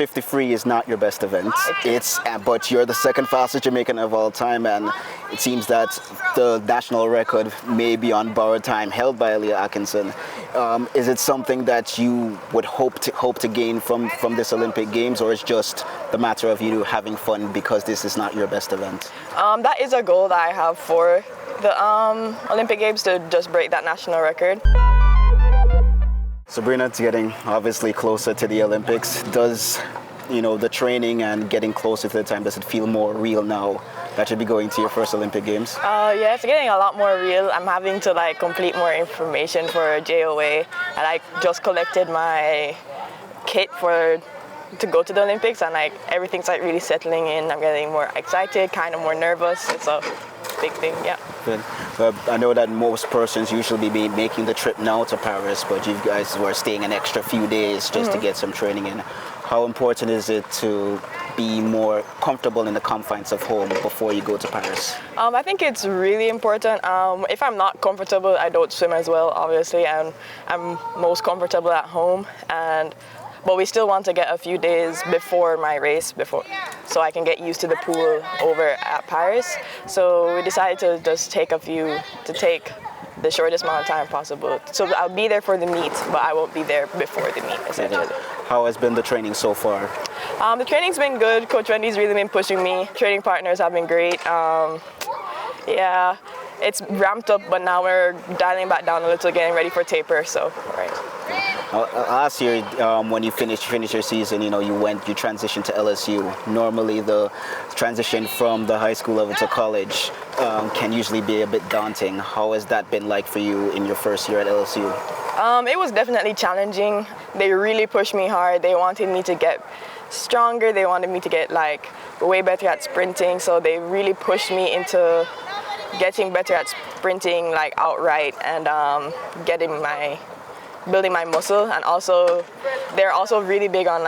50 free is not your best event. But you're the second fastest Jamaican of all time, and it seems that the national record may be on borrowed time, held by Aaliyah Atkinson. Is it something that you would hope to gain from this Olympic Games, or it's just the matter of you having fun because this is not your best event? That is a goal that I have for the Olympic Games, to just break that national record. Sabrina, it's getting obviously closer to the Olympics. Does the training and getting closer to the time, does it feel more real now that you'll be going to your first Olympic Games? Yeah, it's getting a lot more real. I'm having to complete more information for JOA, and I just collected my kit to go to the Olympics, and everything's really settling in. I'm getting more excited, kind of more nervous. It's a big thing, yeah. Good. I know that most persons usually be making the trip now to Paris, but you guys were staying an extra few days just to get some training in. How important is it to be more comfortable in the confines of home before you go to Paris? I think it's really important. If I'm not comfortable, I don't swim as well, obviously, and I'm most comfortable at home. But we still want to get a few days before my race, so I can get used to the pool over at Paris. So we decided to just take the shortest amount of time possible. So I'll be there for the meet, but I won't be there before the meet, essentially. How has been the training so far? The training's been good. Coach Wendy's really been pushing me. Training partners have been great. Yeah, it's ramped up, but now we're dialing back down a little, getting ready for taper, so, right. Last year, when you finished your season, you transitioned to LSU. Normally, the transition from the high school level to college can usually be a bit daunting. How has that been like for you in your first year at LSU? It was definitely challenging. They really pushed me hard. They wanted me to get stronger. They wanted me to get way better at sprinting. So they really pushed me into getting better at sprinting outright and building my muscle. And also they're also really big on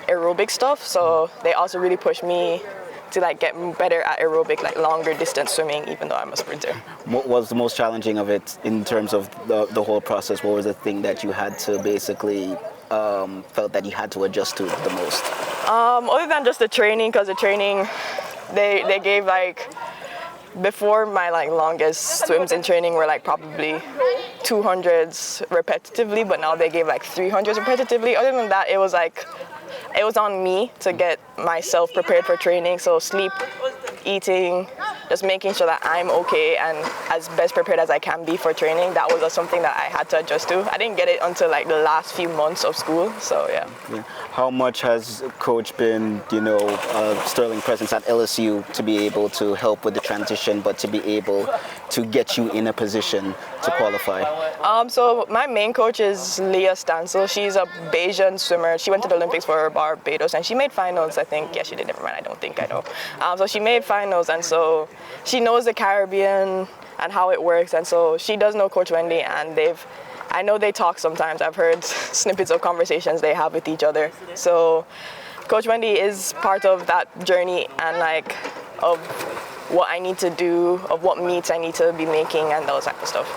aerobic stuff, so they also really pushed me to get better at aerobic, longer distance swimming, even though I'm a sprinter. What was the most challenging of it in terms of the whole process? What was the thing that you had to basically felt that you had to adjust to the most? Other than just the training, because the training they gave before my longest swims in training were probably 200s repetitively, but now they gave 300s repetitively. Other than that, it was on me to get myself prepared for training. So sleep, eating, just making sure that I'm okay and as best prepared as I can be for training. That was something that I had to adjust to. I didn't get it until the last few months of school, so yeah. How much has Coach been, a sterling presence at LSU to be able to help with the transition, but to be able to get you in a position to qualify? So my main coach is Leah Stansel. She's a Bayesian swimmer. She went to the Olympics for Barbados and she made finals, I think. Yeah, she did, never mind, I don't think I know. So she made finals, and so she knows the Caribbean and how it works, and so she does know Coach Wendy, and I know they talk sometimes. I've heard snippets of conversations they have with each other. So Coach Wendy is part of that journey and of what I need to do, of what meets I need to be making and those type of stuff.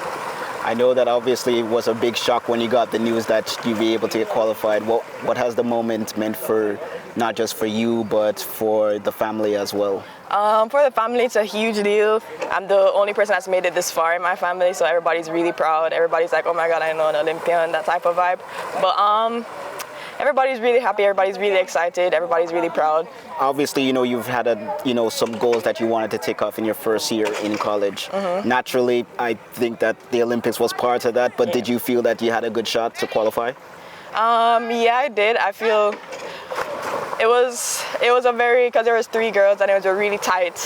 I know that obviously it was a big shock when you got the news that you'd be able to get qualified. What has the moment meant for, not just for you, but for the family as well? For the family, it's a huge deal. I'm the only person that's made it this far in my family, so everybody's really proud. Everybody's like, oh my God, I know an Olympian, that type of vibe. But everybody's really happy, everybody's really excited, everybody's really proud. Obviously, you've had some goals that you wanted to take off in your first year in college. Naturally, I think that the Olympics was part of that, but did you feel that you had a good shot to qualify? Yeah, I did. I feel it was because there was 3 girls and it was a really tight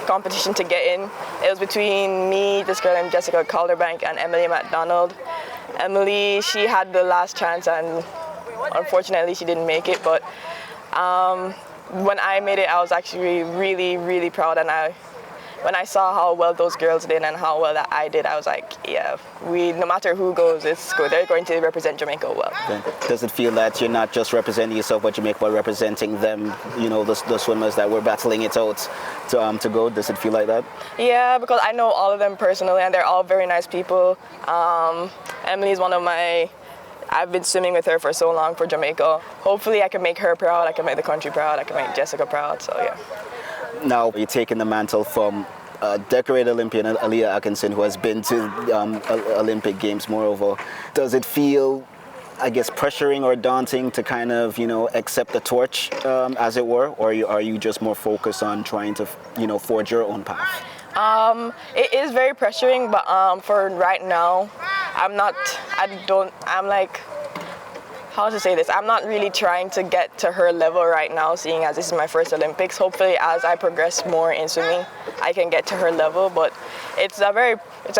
competition to get in. It was between me, this girl named Jessica Calderbank, and Emily McDonald. Emily, she had the last chance and unfortunately she didn't make it, but when I made it, I was actually really, really proud, and when I saw how well those girls did and how well that I did, I was like, yeah, no matter who goes, it's good. They're going to represent Jamaica well. Does it feel that you're not just representing yourself, but Jamaica, but representing them, the swimmers that were battling it out to go? Does it feel like that? Yeah, because I know all of them personally, and they're all very nice people. Emily's one of my I've been swimming with her for so long for Jamaica. Hopefully I can make her proud, I can make the country proud, I can make Jessica proud, so yeah. Now you're taking the mantle from decorated Olympian Aaliyah Atkinson, who has been to Olympic Games moreover. Does it feel, I guess, pressuring or daunting to kind of, accept the torch, as it were, or are you just more focused on trying to, forge your own path? It is very pressuring, but for right now, how to say this? I'm not really trying to get to her level right now, seeing as this is my first Olympics. Hopefully, as I progress more in swimming, I can get to her level. But it's a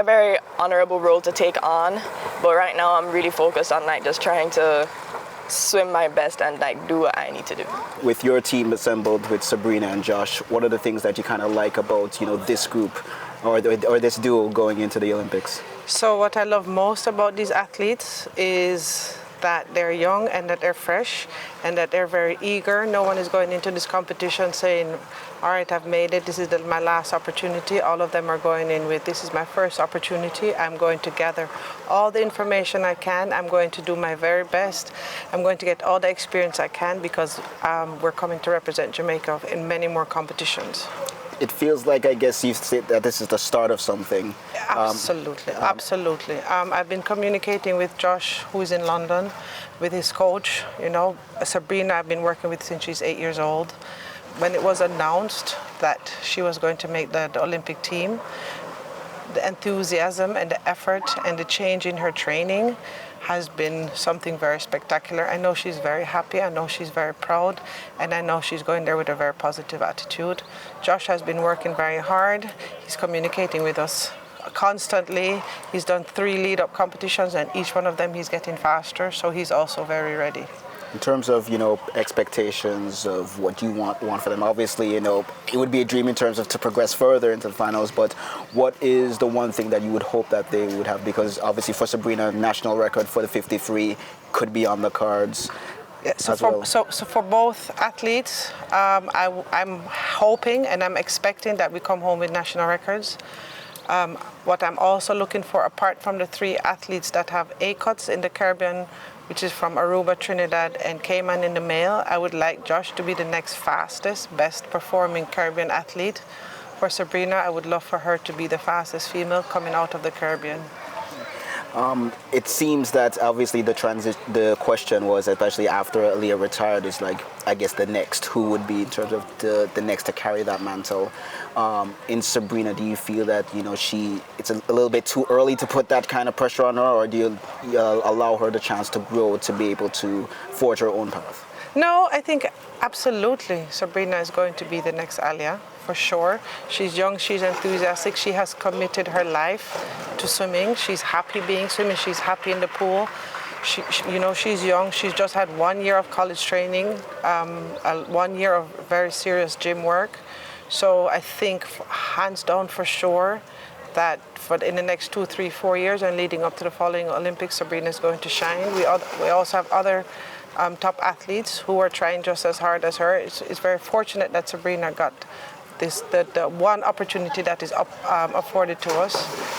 very honorable role to take on. But right now, I'm really focused on just trying to swim my best and do what I need to do. With your team assembled with Sabrina and Josh, what are the things that you kind of like about this group or this duo going into the Olympics? So what I love most about these athletes is that they're young and that they're fresh and that they're very eager. No one is going into this competition saying, all right, I've made it, this is my last opportunity. All of them are going in with, this is my first opportunity. I'm going to gather all the information I can. I'm going to do my very best. I'm going to get all the experience I can because we're coming to represent Jamaica in many more competitions. It feels like, I guess you said that this is the start of something. Absolutely, absolutely. I've been communicating with Josh, who's in London, with his coach. Sabrina I've been working with since she's 8 years old. When it was announced that she was going to make the Olympic team, the enthusiasm and the effort and the change in her training has been something very spectacular. I know she's very happy, I know she's very proud, and I know she's going there with a very positive attitude. Josh has been working very hard. He's communicating with us constantly. He's done 3 lead-up competitions, and each one of them he's getting faster, so he's also very ready. In terms of, expectations of what you want for them, obviously, it would be a dream in terms of to progress further into the finals, but what is the one thing that you would hope that they would have? Because obviously for Sabrina, national record for the 53 could be on the cards. Yeah, so for both athletes, I'm hoping and I'm expecting that we come home with national records. What I'm also looking for, apart from the 3 athletes that have A cuts in the Caribbean, which is from Aruba, Trinidad, and Cayman in the male, I would like Josh to be the next fastest, best performing Caribbean athlete. For Sabrina, I would love for her to be the fastest female coming out of the Caribbean. It seems that obviously the question was, especially after Aaliyah retired, is I guess the next, who would be in terms of the next to carry that mantle. In Sabrina, do you feel that it's a little bit too early to put that kind of pressure on her, or do you allow her the chance to grow to be able to forge her own path? No, I think absolutely Sabrina is going to be the next Aaliyah, for sure. She's young, she's enthusiastic, she has committed her life to swimming. She's happy being swimming, she's happy in the pool. She's young, she's just had 1 year of college training, 1 year of very serious gym work. So I think hands down for sure that in the next 2, 3, 4 years and leading up to the following Olympics, Sabrina is going to shine. We also have other top athletes who are trying just as hard as her. It's very fortunate that Sabrina got the one opportunity that is afforded to us.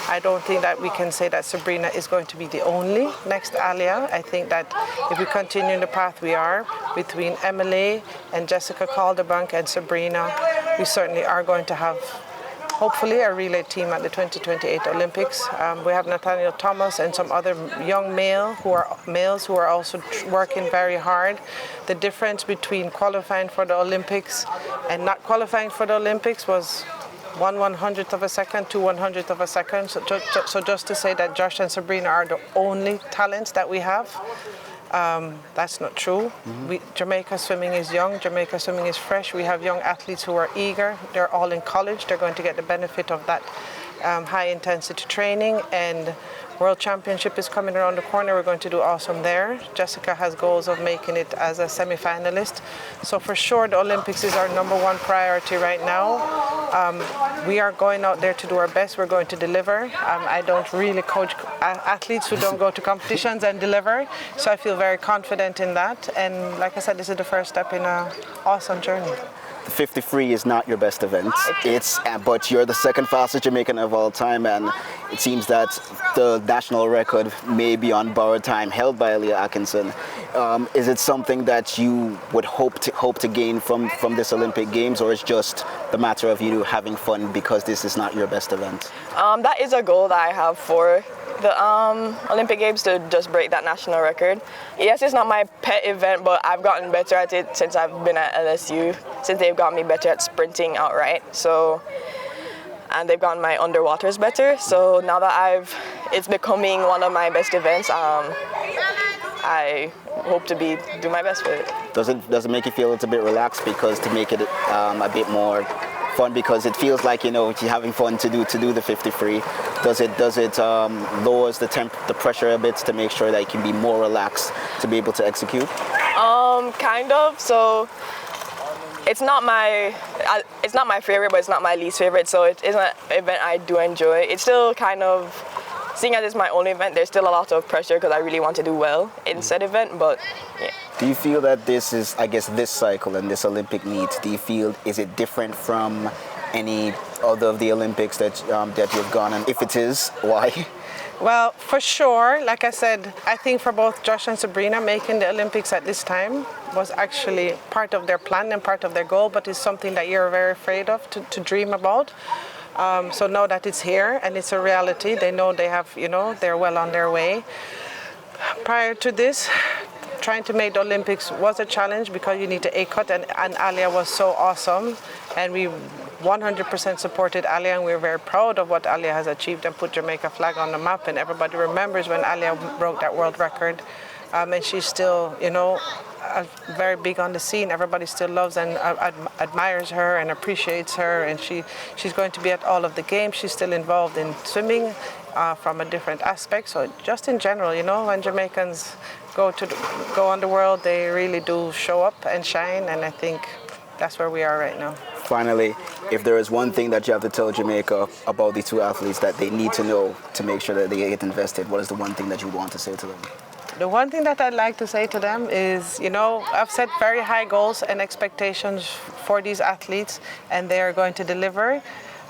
I don't think that we can say that Sabrina is going to be the only next Aaliyah. I think that if we continue in the path we are, between Emily and Jessica Calderbank and Sabrina, we certainly are going to have hopefully a relay team at the 2028 Olympics. We have Nathaniel Thomas and some other young males who are also working very hard. The difference between qualifying for the Olympics and not qualifying for the Olympics was 1/100th of a second, 2/100th of a second. So just to say that Josh and Sabrina are the only talents that we have, that's not true. Jamaica swimming is young, Jamaica swimming is fresh. We have young athletes who are eager. They're all in college. They're going to get the benefit of that high intensity training, and World Championship is coming around the corner. We're going to do awesome there. Jessica has goals of making it as a semi-finalist. So for sure the Olympics is our #1 priority right now. We are going out there to do our best. We're going to deliver. I don't really coach athletes who don't go to competitions and deliver, so I feel very confident in that. And like I said, this is the first step in an awesome journey. the 50 free is not your best event. But you're the second fastest Jamaican of all time, and it seems that the national record may be on borrowed time, held by Leah Atkinson. Is it something that you would hope to gain from this Olympic Games, or is just the matter of you having fun because this is not your best event? That is a goal that I have for the Olympic Games, to just break that national record. Yes, it's not my pet event, but I've gotten better at it since I've been at LSU, since they've got me better at sprinting outright. And they've gotten my underwaters better. So now that it's becoming one of my best events, I hope to do my best with it. Does it make you feel it's a bit relaxed, because to make it a bit more fun, because it feels like you're having fun to do the 50 free? Does it lowers the pressure a bit to make sure that you can be more relaxed to be able to execute? Kind of. So it's not my favorite, but it's not my least favorite. So it is an event I do enjoy. It's still kind of, seeing as it's my only event, there's still a lot of pressure because I really want to do well in said event. But yeah. Do you feel that this is, I guess, this cycle and this Olympic meet, is it different from any other of the Olympics that you've gone? And if it is, why? Well, for sure, like I said, I think for both Josh and Sabrina, making the Olympics at this time was actually part of their plan and part of their goal, but it's something that you're very afraid of to dream about. So now that it's here and it's a reality, they know they have, they're well on their way. Prior to this, trying to make the Olympics was a challenge because you need to A-cut, and Alia was so awesome, and we 100% supported Alia, and we're very proud of what Alia has achieved and put Jamaica flag on the map, and everybody remembers when Alia broke that world record, and she's still, very big on the scene. Everybody still loves and admires her and appreciates her, and she's going to be at all of the games. She's still involved in swimming from a different aspect. So just in general, when Jamaicans go on the world, they really do show up and shine, and I think that's where we are right now. Finally, if there is one thing that you have to tell Jamaica about the two athletes that they need to know to make sure that they get invested, what is the one thing that you want to say to them? The one thing that I'd like to say to them is, I've set very high goals and expectations for these athletes, and they are going to deliver.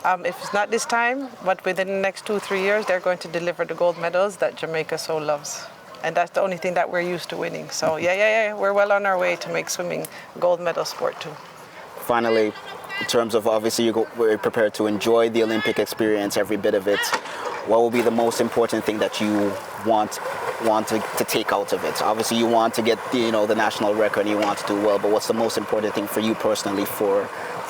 If it's not this time, but within the next 2-3 years, they're going to deliver the gold medals that Jamaica so loves. And that's the only thing that we're used to winning. So yeah, we're well on our way to make swimming a gold medal sport too. Finally, in terms of, obviously we're prepared to enjoy the Olympic experience, every bit of it, what will be the most important thing that you want to take out of it? Obviously you want to get the national record and you want to do well, but what's the most important thing for you personally for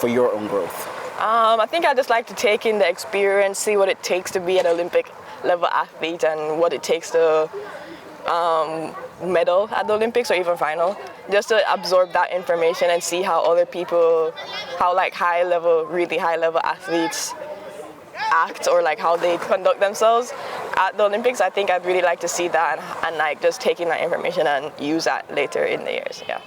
your own growth? I think I just like to take in the experience, see what it takes to be an Olympic level athlete and what it takes to medal at the Olympics or even final, just to absorb that information and see how other people, how really high level athletes act, or how they conduct themselves at the Olympics. I think I'd really like to see that and just taking that information and use that later in the years. Yeah.